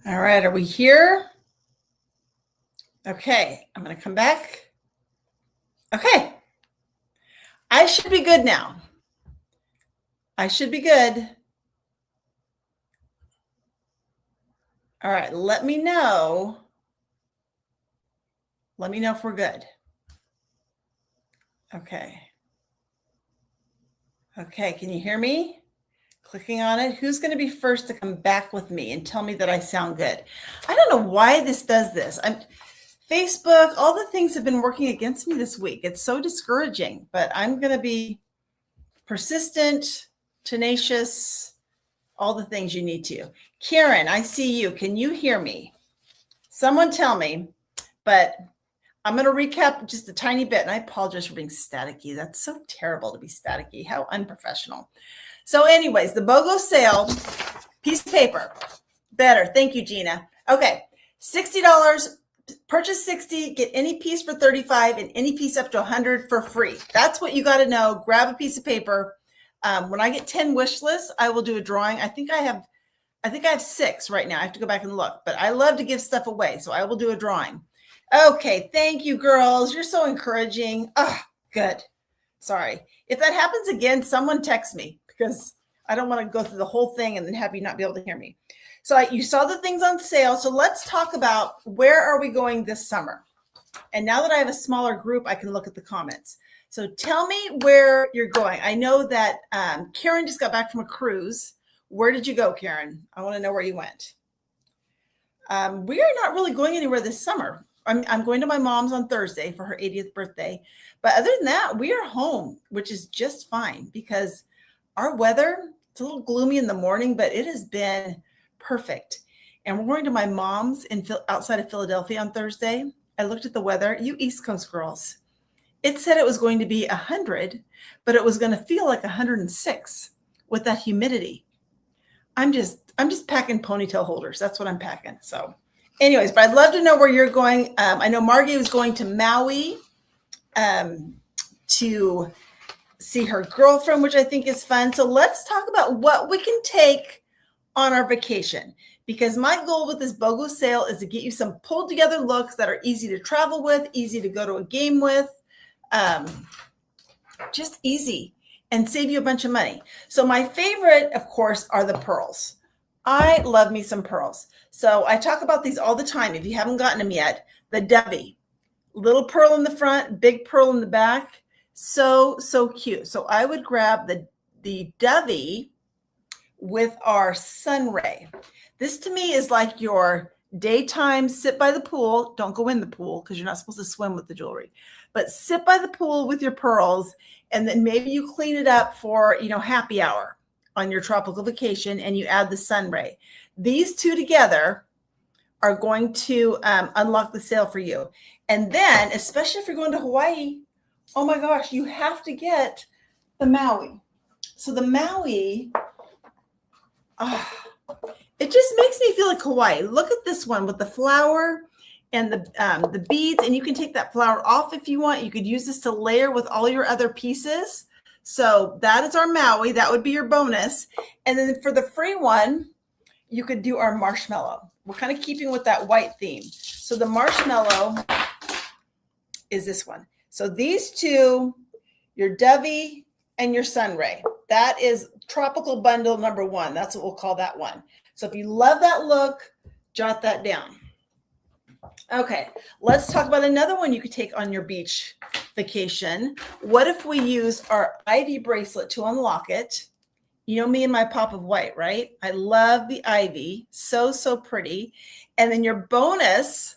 All right, are we here? Okay, I'm going to come back. Okay, I should be good now. I should be good. All right, let me know. Let me know if we're good. Okay. Okay, can you hear me? Clicking on it. Who's going to be first to come back with me and tell me that I sound good? I don't know why this does this. Facebook, all the things have been working against me this week. It's so discouraging, but I'm going to be persistent, tenacious, all the things you need to. Karen, I see you. Can you hear me? Someone tell me, but I'm going to recap just a tiny bit, and I apologize for being staticky. That's so terrible to be staticky. How unprofessional. So anyways, the BOGO sale, piece of paper, better. Thank you, Gina. Okay, $60, purchase 60, get any piece for 35 and any piece up to 100 for free. That's what you got to know. Grab a piece of paper. When I get 10 wish lists, I will do a drawing. I think I have 6 right now. I have to go back and look, but I love to give stuff away, so I will do a drawing. Okay, thank you, girls. You're so encouraging. Oh, good. Sorry. If that happens again, someone text me because I don't want to go through the whole thing and then have you not be able to hear me. So you saw the things on sale. So let's talk about where are we going this summer? And now that I have a smaller group, I can look at the comments. So tell me where you're going. I know that Karen just got back from a cruise. Where did you go, Karen? I want to know where you went. We are not really going anywhere this summer. I'm going to my mom's on Thursday for her 80th birthday. But other than that, we are home, which is just fine because our weather, it's a little gloomy in the morning, but it has been perfect. And we're going to my mom's outside of Philadelphia on Thursday. I looked at the weather. You East Coast girls. It said it was going to be 100, but it was going to feel like 106 with that humidity. I'm just packing ponytail holders. That's what I'm packing. So anyways, but I'd love to know where you're going. I know Margie was going to Maui to see her girlfriend, which I think is fun. So let's talk about what we can take on our vacation, because my goal with this BOGO sale is to get you some pulled together looks that are easy to travel with, easy to go to a game with, just easy, and save you a bunch of money. So my favorite, of course, are the pearls. I love me some pearls. So I talk about these all the time. If you haven't gotten them yet, the Debbie, little pearl in the front, big pearl in the back. So cute. So I would grab the Debbie with our sunray. This to me is like your daytime sit by the pool. Don't go in the pool because you're not supposed to swim with the jewelry, but sit by the pool with your pearls. And then maybe you clean it up for, happy hour on your tropical vacation and you add the sunray. These two together are going to unlock the sale for you. And then, especially if you're going to Hawaii, oh my gosh, you have to get the Maui. So the Maui, it just makes me feel like Hawaii. Look at this one with the flower and the beads, and you can take that flower off if you want. You could use this to layer with all your other pieces. So that is our Maui. That would be your bonus. And then for the free one, you could do our marshmallow. We're kind of keeping with that white theme. So the marshmallow is this one. So these two, your Dovey and your Sunray. That is tropical bundle number 1. That's what we'll call that one. So if you love that look, jot that down. Okay, let's talk about another one you could take on your beach vacation. What if we use our ivy bracelet to unlock it? You know me and my pop of white, right? I love the ivy. So pretty. And then your bonus,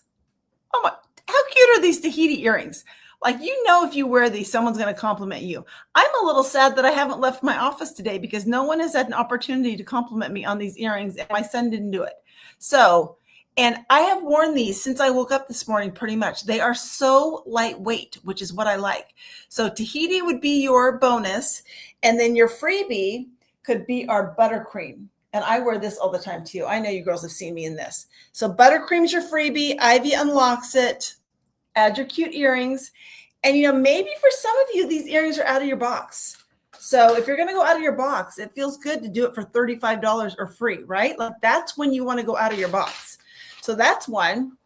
oh my, how cute are these Tahiti earrings? Like, if you wear these, someone's going to compliment you. I'm a little sad that I haven't left my office today because no one has had an opportunity to compliment me on these earrings, and my son didn't do it. So, and I have worn these since I woke up this morning, pretty much. They are so lightweight, which is what I like. So Tahiti would be your bonus. And then your freebie could be our buttercream. And I wear this all the time too. I know you girls have seen me in this. So buttercream's your freebie. Ivy unlocks it. Add your cute earrings. And, maybe for some of you, these earrings are out of your box. So if you're going to go out of your box, it feels good to do it for $35 or free, right? Like, that's when you want to go out of your box. So that's one.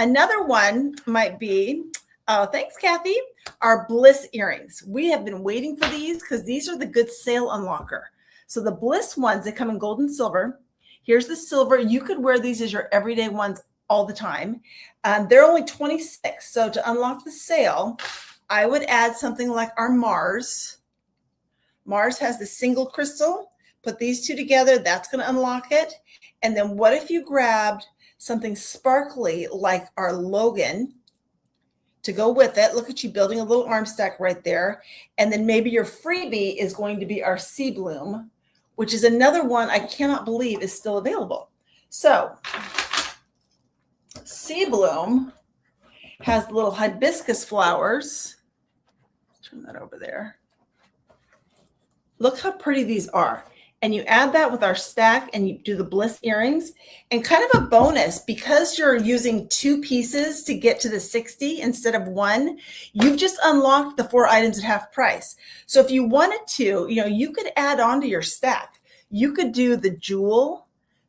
Another one might be, oh, thanks, Kathy, our Bliss earrings. We have been waiting for these because these are the good sale unlocker. So the Bliss ones, they come in gold and silver. Here's the silver. You could wear these as your everyday ones all the time. They're only 26. So to unlock the sale, I would add something like our Mars. Mars has the single crystal. Put these two together. That's going to unlock it. And then what if you grabbed something sparkly like our Logan to go with it? Look at you building a little arm stack right there. And then maybe your freebie is going to be our Sea Bloom, which is another one I cannot believe is still available. So Sea Bloom has little hibiscus flowers. Turn that over there. Look how pretty these are. And you add that with our stack and you do the Bliss earrings. And kind of a bonus, because you're using 2 pieces to get to the 60 instead of 1, you've just unlocked the 4 items at half price. So if you wanted to, you could add on to your stack. You could do the Jewel,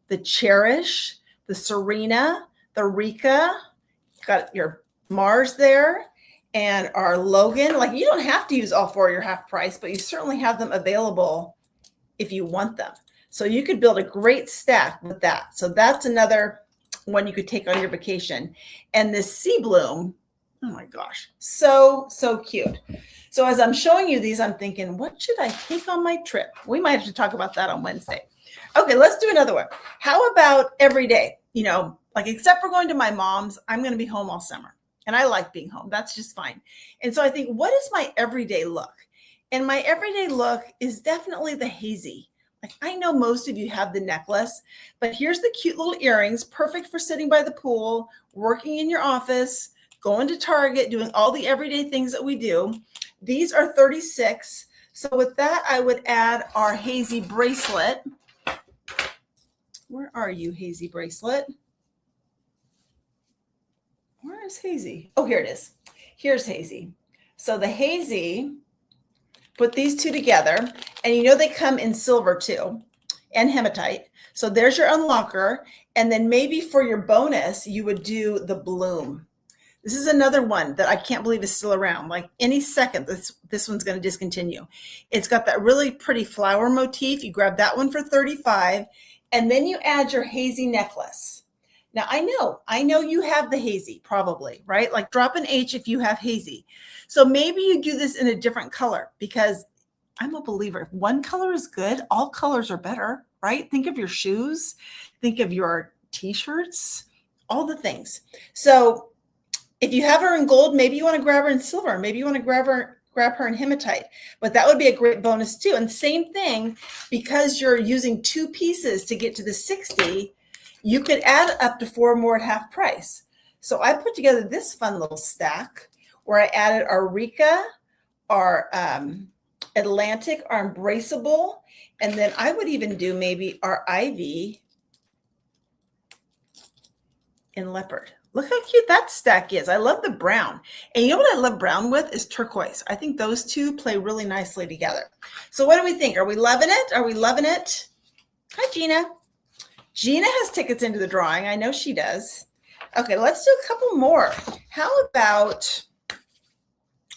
the Cherish, the Serena, the Rika, got your Mars there, and our Logan. Like, you don't have to use all 4 at your half price, but you certainly have them available if you want them. So you could build a great stack with that. So that's another one you could take on your vacation. And this Sea Bloom, oh my gosh, so cute. So as I'm showing you these, I'm thinking, what should I take on my trip? We might have to talk about that on Wednesday. Okay, let's do another one. How about every day? Like, except for going to my mom's, I'm going to be home all summer. And I like being home. That's just fine. And so I think, what is my everyday look? And my everyday look is definitely the hazy. Like, I know most of you have the necklace, but here's the cute little earrings, perfect for sitting by the pool, working in your office, going to Target, doing all the everyday things that we do. These are 36. So with that, I would add our hazy bracelet. Where are you, hazy bracelet? Where is hazy? Oh, here it is. Here's hazy. So the hazy, put these two together, and they come in silver too, and hematite. So there's your unlocker. And then maybe for your bonus, you would do the bloom. This is another one that I can't believe is still around. Like, any second, this one's going to discontinue. It's got that really pretty flower motif. You grab that one for 35, and then you add your hazy necklace. Now, I know you have the hazy, probably, right? Like, drop an H if you have hazy. So maybe you do this in a different color, because I'm a believer. If one color is good, all colors are better, right? Think of your shoes, think of your t-shirts, all the things. So if you have her in gold, maybe you want to grab her in silver. Maybe you want to grab her in hematite, but that would be a great bonus too. And same thing, because you're using 2 pieces to get to the 60, you could add up to 4 more at half price. So I put together this fun little stack where I added our Rika, our Atlantic, our Embraceable, and then I would even do maybe our Ivy in leopard. Look how cute that stack is. I love the brown. And you know what I love brown with is turquoise. I think those two play really nicely together. So what do we think? Are we loving it? Are we loving it? Hi, Gina. Gina has tickets into the drawing. I know she does. Okay, let's do a couple more. How about,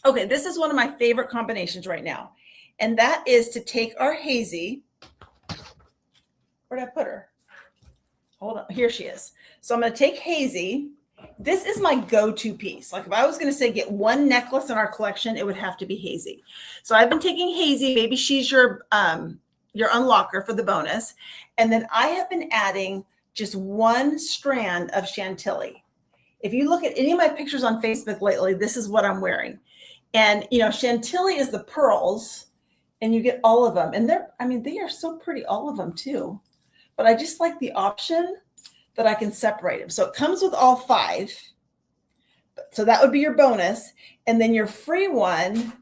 okay, this is one of my favorite combinations right now. And that is to take our hazy. Where'd I put her? Hold on, here she is. So I'm going to take hazy. This is my go-to piece. Like, if I was going to say get one necklace in our collection, it would have to be hazy. So I've been taking hazy. Maybe she's your unlocker for the bonus. And then I have been adding just one strand of Chantilly. If you look at any of my pictures on Facebook lately, this is what I'm wearing. And, Chantilly is the pearls, and you get all of them. And they are so pretty, all of them too. But I just like the option that I can separate them. So it comes with all 5. So that would be your bonus. And then your free one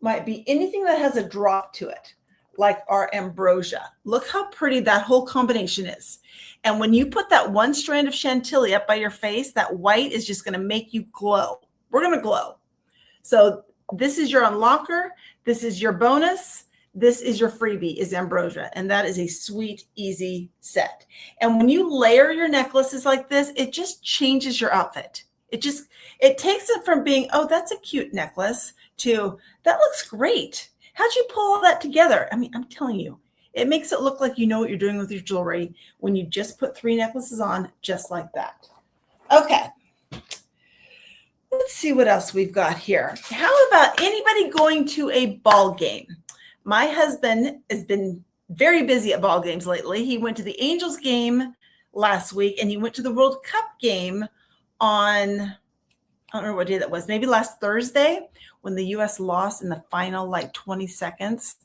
might be anything that has a drop to it, like our ambrosia. Look how pretty that whole combination is. And when you put that one strand of Chantilly up by your face, that white is just going to make you glow. We're going to glow. So this is your unlocker. This is your bonus. this is your freebie, is ambrosia. And that is a sweet, easy set. And when you layer your necklaces like this, it just changes your outfit. It takes it from being, oh, that's a cute necklace, to that looks great. How'd you pull all that together? I mean, I'm telling you, it makes it look like you know what you're doing with your jewelry when you just put 3 necklaces on just like that. Okay. Let's see what else we've got here. How about anybody going to a ball game? My husband has been very busy at ball games lately. He went to the Angels game last week, and he went to the World Cup game on, I don't know what day that was, maybe last Thursday, when the U.S. lost in the final, like 20 seconds.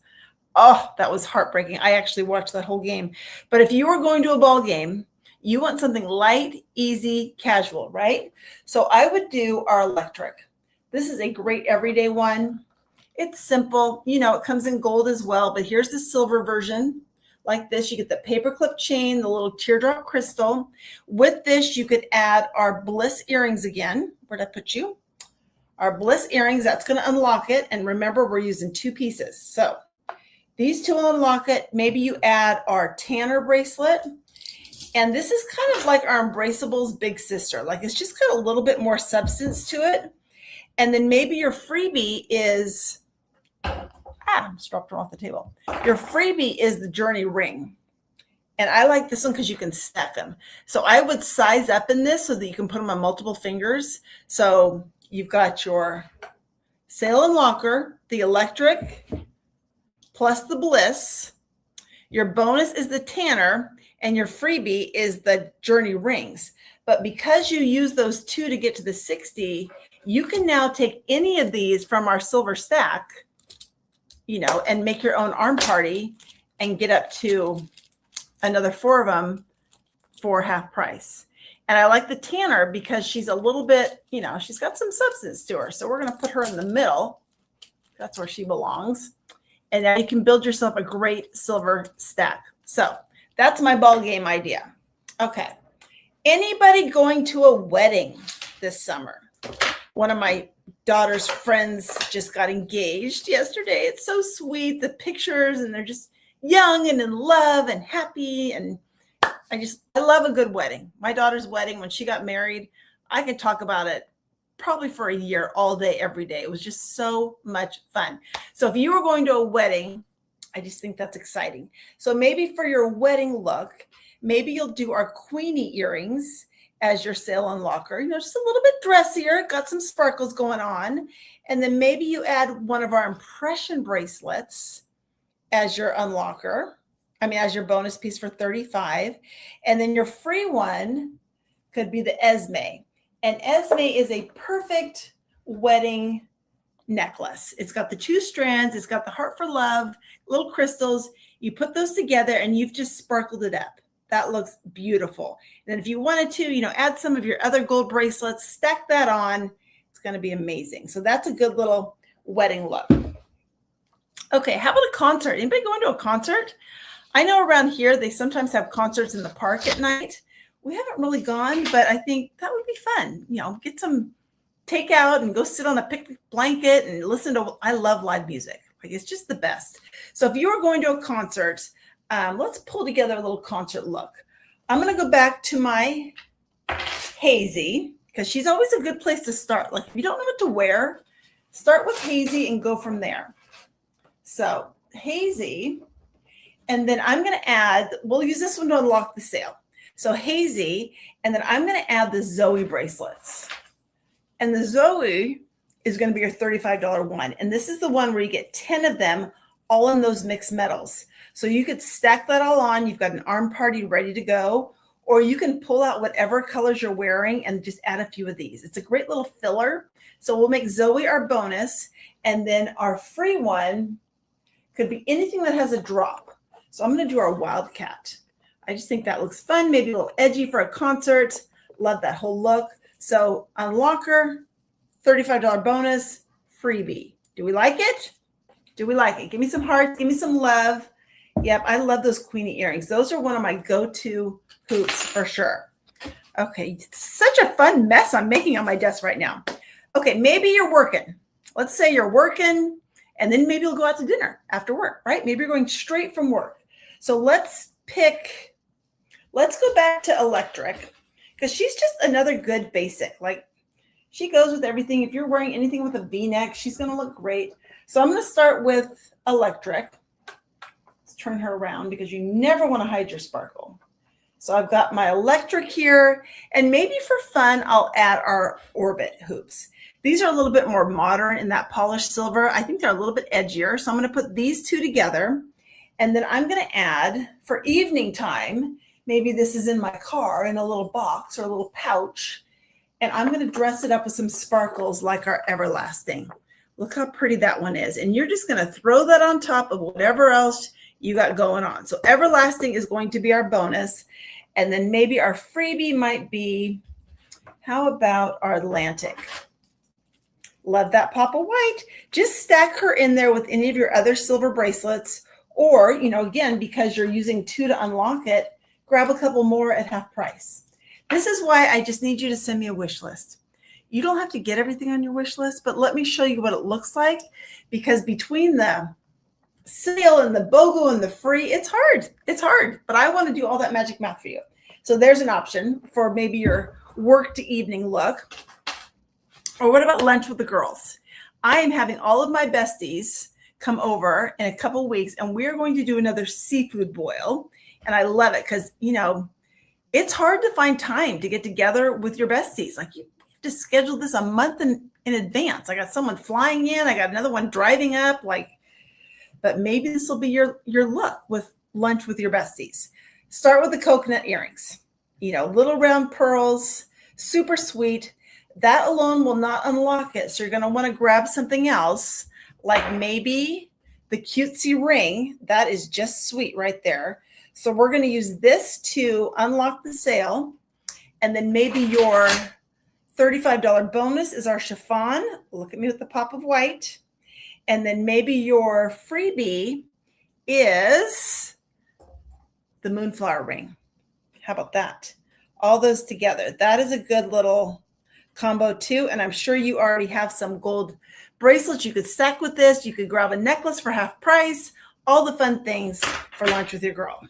Oh, that was heartbreaking. I actually watched that whole game. But if you were going to a ball game, you want something light, easy, casual, right? So I would do our electric. This is a great everyday one. It's simple. You know, it comes in gold as well, but here's the silver version. Like this, you get the paperclip chain, the little teardrop crystal. With this, you could add our bliss earrings again. Where'd I put you? Our bliss earrings, that's going to unlock it. And remember, we're using 2 pieces. So these 2 will unlock it. Maybe you add our Tanner bracelet. And this is kind of like our Embraceables big sister. Like it's just got a little bit more substance to it. And then maybe your freebie is, I just dropped her off the table. Your freebie is the Journey ring. And I like this one because you can stack them. So I would size up in this so that you can put them on multiple fingers. So you've got your sail and locker, the electric, plus the bliss. Your bonus is the Tanner, and your freebie is the Journey rings. But because you use those 2 to get to the 60, you can now take any of these from our silver stack, you know, and make your own arm party and get up to another 4 of them for half price. And I like the Tanner because she's a little bit, you know, she's got some substance to her. So we're going to put her in the middle. That's where she belongs. And now you can build yourself a great silver stack. So that's my ball game idea. Okay. Anybody going to a wedding this summer? One of my daughter's friends just got engaged yesterday. It's so sweet. The pictures, and they're just young and in love and happy. And I love a good wedding. My daughter's wedding, when she got married, I could talk about it probably for a year, all day, every day. It was just so much fun. So if you were going to a wedding, I just think that's exciting. So maybe for your wedding look, maybe you'll do our Queenie earrings as your sail unlocker, you know, just a little bit dressier, got some sparkles going on. And then maybe you add one of our impression bracelets as your unlocker. I mean, as your bonus piece for $35. And then your free one could be the Esme. And Esme is a perfect wedding necklace. It's got the 2 strands. It's got the heart for love, little crystals. You put those together and you've just sparkled it up. That looks beautiful. And then if you wanted to, you know, add some of your other gold bracelets, stack that on. It's going to be amazing. So that's a good little wedding look. Okay, how about a concert? Anybody going to a concert? I know around here, they sometimes have concerts in the park at night. We haven't really gone, but I think that would be fun. You know, get some takeout and go sit on a picnic blanket and listen to, I love live music. Like, it's just the best. So if you are going to a concert, let's pull together a little concert look. I'm going to go back to my Hazy because she's always a good place to start. Like if you don't know what to wear, start with Hazy and go from there. So Hazy, and then I'm going to add, we'll use this one to unlock the sale. So Hazy, and then I'm going to add the Zoe bracelets. And the Zoe is going to be your $35 one. And this is the one where you get 10 of them all in those mixed metals. So you could stack that all on. You've got an arm party ready to go, or you can pull out whatever colors you're wearing and just add a few of these. It's a great little filler. So we'll make Zoe our bonus. And then our free one could be anything that has a drop. So I'm going to do our Wildcat. I just think that looks fun, maybe a little edgy for a concert. Love that whole look. So unlocker, $35 bonus, freebie. Do we like it? Do we like it? Give me some hearts. Give me some love. Yep, I love those Queenie earrings. Those are one of my go-to hoops for sure. Okay, it's such a fun mess I'm making on my desk right now. Okay, maybe you're working. Let's say you're working And then maybe you'll go out to dinner after work, right? Maybe you're going straight from work. So let's go back to electric, because she's just another good basic. Like, she goes with everything. If you're wearing anything with a V-neck, she's going to look great. So I'm going to start with electric. Let's turn her around, because you never want to hide your sparkle. So I've got my electric here, and maybe for fun, I'll add our orbit hoops. These are a little bit more modern in that polished silver. I think they're a little bit edgier. So I'm going to put these two together, and then I'm going to add, for evening time, maybe this is in my car in a little box or a little pouch, and I'm going to dress it up with some sparkles like our everlasting. Look how pretty that one is. And you're just going to throw that on top of whatever else you got going on. So everlasting is going to be our bonus. And then maybe our freebie might be, how about our Atlantic? Love that pop of white. Just stack her in there with any of your other silver bracelets, or, again, because you're using 2 to unlock it, grab a couple more at half price. This is why I just need you to send me a wish list. You don't have to get everything on your wish list, but let me show you what it looks like, because between the sale and the BOGO and the free, it's hard, but I want to do all that magic math for you. So there's an option for maybe your work to evening look. Or what about lunch with the girls? I am having all of my besties come over in a couple weeks, and we're going to do another seafood boil. And I love it because, it's hard to find time to get together with your besties. Like, you have to schedule this a month in advance. I got someone flying in. I got another one driving up. But maybe this will be your look with lunch with your besties. Start with the coconut earrings, little round pearls, super sweet. That alone will not unlock it. So you're going to want to grab something else, like maybe the cutesy ring. That is just sweet right there. So we're going to use this to unlock the sale. And then maybe your $35 bonus is our chiffon. Look at me with the pop of white. And then maybe your freebie is the moonflower ring. How about that? All those together. That is a good little combo too. And I'm sure you already have some gold bracelets you could stack with this. You could grab a necklace for half price. All the fun things for lunch with your girl.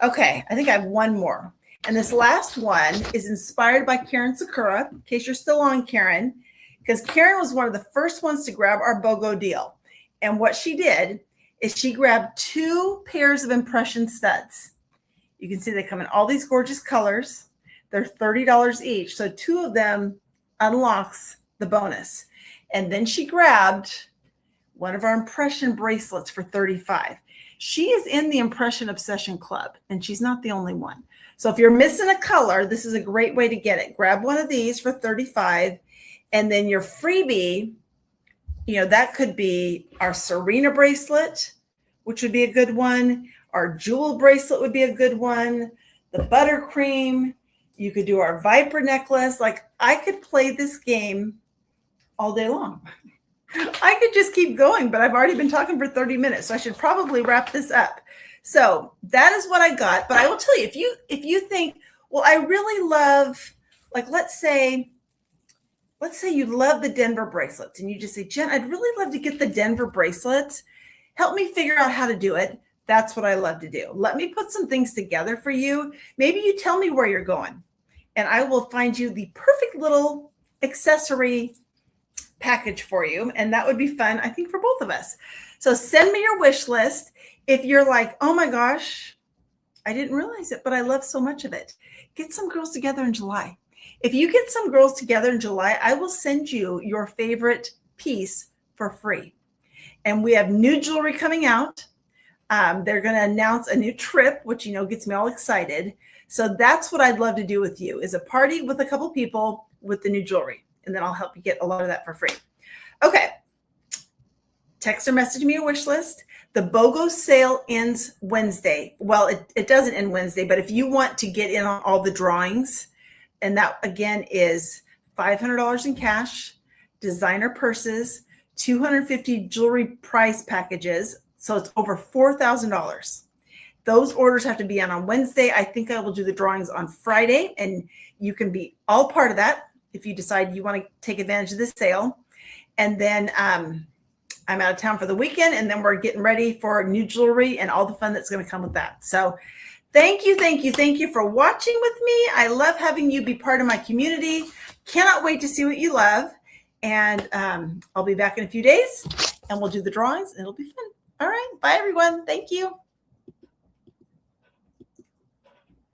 Okay, I think I have one more. And this last one is inspired by Karen Sakura, in case you're still on, Karen, because Karen was one of the first ones to grab our BOGO deal. And what she did is she grabbed 2 pairs of impression studs. You can see they come in all these gorgeous colors. They're $30 each. So 2 of them unlocks the bonus. And then she grabbed one of our impression bracelets for $35. She is in the Impression Obsession Club, and she's not the only one. So if you're missing a color, this is a great way to get it. Grab one of these for $35. And then your freebie, that could be our Serena bracelet, which would be a good one. Our jewel bracelet would be a good one. The buttercream. You could do our Viper necklace. Like, I could play this game all day long. I could just keep going, but I've already been talking for 30 minutes, so I should probably wrap this up. So that is what I got. But I will tell you, if you think, well, I really love, like, let's say you love the Denver bracelets, and you just say, Jen, I'd really love to get the Denver bracelets. Help me figure out how to do it. That's what I love to do. Let me put some things together for you. Maybe you tell me where you're going, and I will find you the perfect little accessory package for you. And that would be fun, I think, for both of us. So send me your wish list. If you're like, oh my gosh, I didn't realize it, but I love so much of it. Get some girls together in July. If you get some girls together in July, I will send you your favorite piece for free. And we have new jewelry coming out. They're going to announce a new trip, which, gets me all excited. So that's what I'd love to do with you, is a party with a couple people with the new jewelry. And then I'll help you get a lot of that for free. Okay. Text or message me your wish list. The BOGO sale ends Wednesday. Well, it doesn't end Wednesday, but if you want to get in on all the drawings, and that again is $500 in cash, designer purses, 250 jewelry prize packages. So it's over $4,000. Those orders have to be on Wednesday. I think I will do the drawings on Friday, and you can be all part of that if you decide you want to take advantage of this sale. And then I'm out of town for the weekend, and then we're getting ready for new jewelry and all the fun that's going to come with that. So thank you for watching with me. I love having you be part of my community. Cannot wait to see what you love. And I'll be back in a few days, and we'll do the drawings, and it'll be fun. All right. Bye, everyone. Thank you.